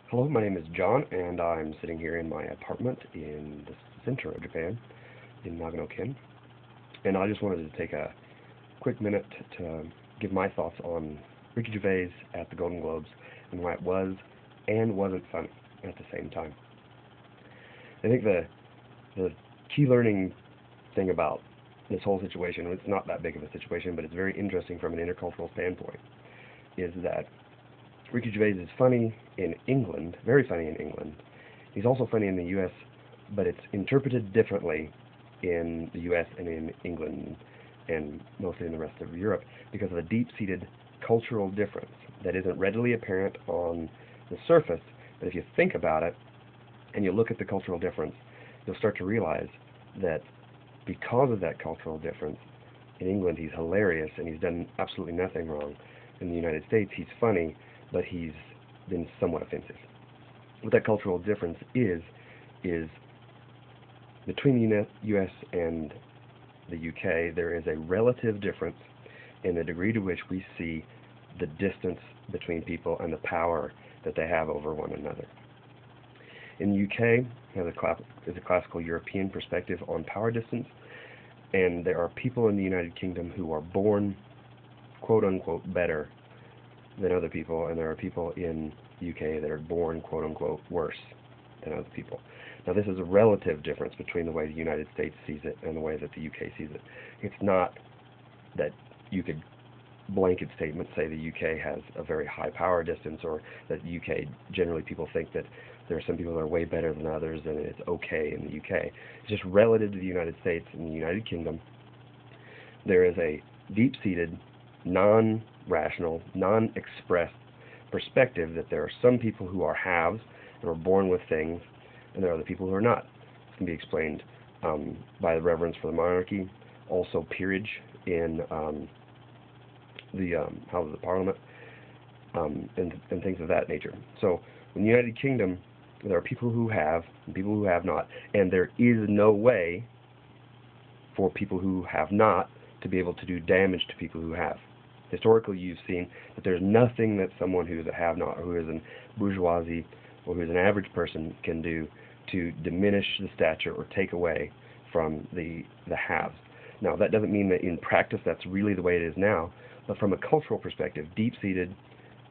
Hello, my name is John, and I'm sitting here in my apartment in the center of Japan, in Nagano-ken. And I just wanted to take a quick minute to give my thoughts on Ricky Gervais at the Golden Globes and why it was and wasn't funny at the same time. I think the key learning thing about this whole situation, it's not that big of a situation, but it's very interesting from an intercultural standpoint, is that Ricky Gervais is funny in England, very funny in England. He's also funny in the U.S., but it's interpreted differently in the U.S. and in England and mostly in the rest of Europe because of a deep-seated cultural difference that isn't readily apparent on the surface, but if you think about it and you look at the cultural difference, you'll start to realize that because of that cultural difference, in England he's hilarious and he's done absolutely nothing wrong. In the United States he's funny, but he's been somewhat offensive. What that cultural difference is between the U.S. and the UK, there is a relative difference in the degree to which we see the distance between people and the power that they have over one another. In the UK, there's a classical European perspective on power distance, and there are people in the United Kingdom who are born, quote-unquote, better than other people, and there are people in the UK that are born, quote-unquote, worse than other people. Now, this is a relative difference between the way the United States sees it and the way that the UK sees it. It's not that you could blanket statement say the UK has a very high power distance, or that the UK, generally people think that there are some people that are way better than others and it's okay in the UK. It's just relative to the United States and the United Kingdom. There is a deep-seated, non-rational, non-expressed perspective that there are some people who are haves and are born with things, and there are other people who are not. This can be explained by the reverence for the monarchy, also peerage in the Houses of Parliament, and things of that nature. So in the United Kingdom, there are people who have and people who have not, and there is no way for people who have not to be able to do damage to people who have. Historically, you've seen that there's nothing that someone who is a have-not, or who is in bourgeoisie, or who is an average person can do to diminish the stature or take away from the haves. Now, that doesn't mean that in practice that's really the way it is now, but from a cultural perspective, deep-seated,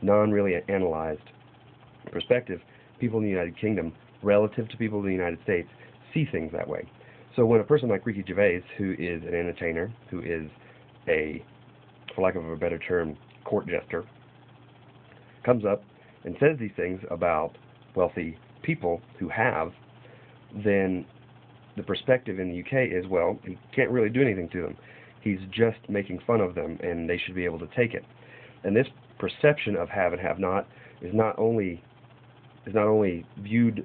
non-really analyzed perspective, people in the United Kingdom, relative to people in the United States, see things that way. So when a person like Ricky Gervais, who is an entertainer, who is a, for lack of a better term, court jester, comes up and says these things about wealthy people who have, then the perspective in the UK is, well, he can't really do anything to them. He's just making fun of them, and they should be able to take it. And this perception of have and have not is not only viewed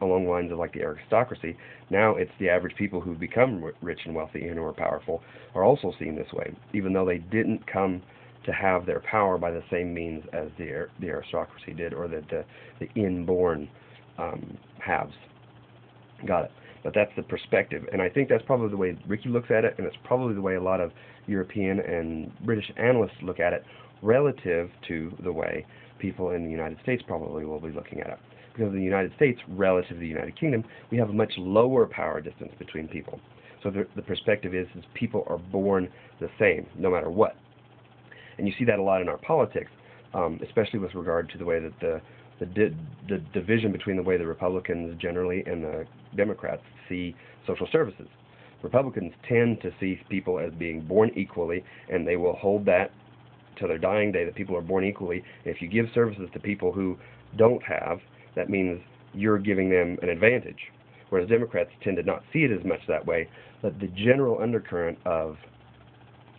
along the lines of like the aristocracy. Now it's the average people who become rich and wealthy and who are powerful are also seen this way, even though they didn't come to have their power by the same means as the aristocracy did, or that the inborn haves. Got it. But that's the perspective, and I think that's probably the way Ricky looks at it, and it's probably the way a lot of European and British analysts look at it, relative to the way people in the United States probably will be looking at it. Because in the United States, relative to the United Kingdom, we have a much lower power distance between people. So the perspective is people are born the same, no matter what. And you see that a lot in our politics, especially with regard to the way that the division between the way the Republicans generally and the Democrats see social services. Republicans tend to see people as being born equally, and they will hold that to their dying day, that people are born equally. If you give services to people who don't have, that means you're giving them an advantage. Whereas Democrats tend to not see it as much that way, but the general undercurrent of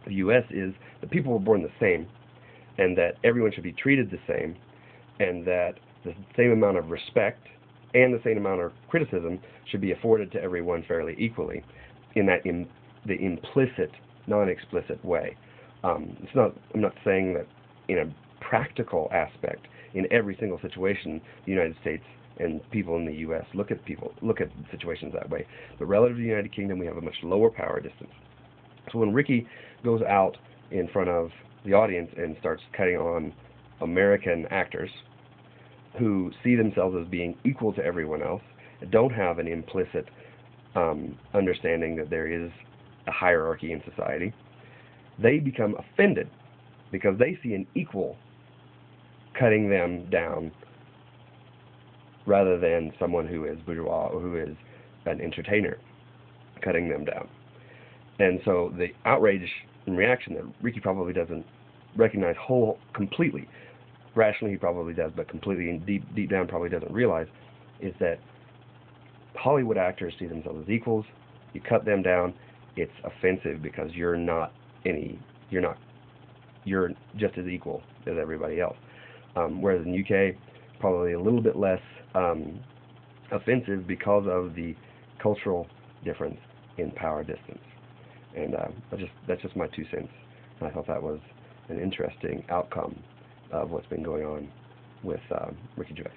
the U.S. is that people were born the same, and that everyone should be treated the same, and that the same amount of respect and the same amount of criticism should be afforded to everyone fairly equally, in the implicit, non-explicit way. I'm not saying that in a practical aspect, in every single situation, the United States and people in the U.S. look at situations that way. But relative to the United Kingdom, we have a much lower power distance. So when Ricky goes out in front of the audience and starts cutting on American actors, who see themselves as being equal to everyone else, don't have an implicit understanding that there is a hierarchy in society, they become offended because they see an equal cutting them down rather than someone who is bourgeois or who is an entertainer cutting them down. And so the outrage and reaction that Ricky probably doesn't recognize completely, rationally he probably does, but completely and deep down probably doesn't realize, is that Hollywood actors see themselves as equals. You cut them down, it's offensive because you're just as equal as everybody else. Whereas in the UK, probably a little bit less offensive because of the cultural difference in power distance. And that's just my 2 cents. And I thought that was an interesting outcome of what's been going on with Ricky Gervais.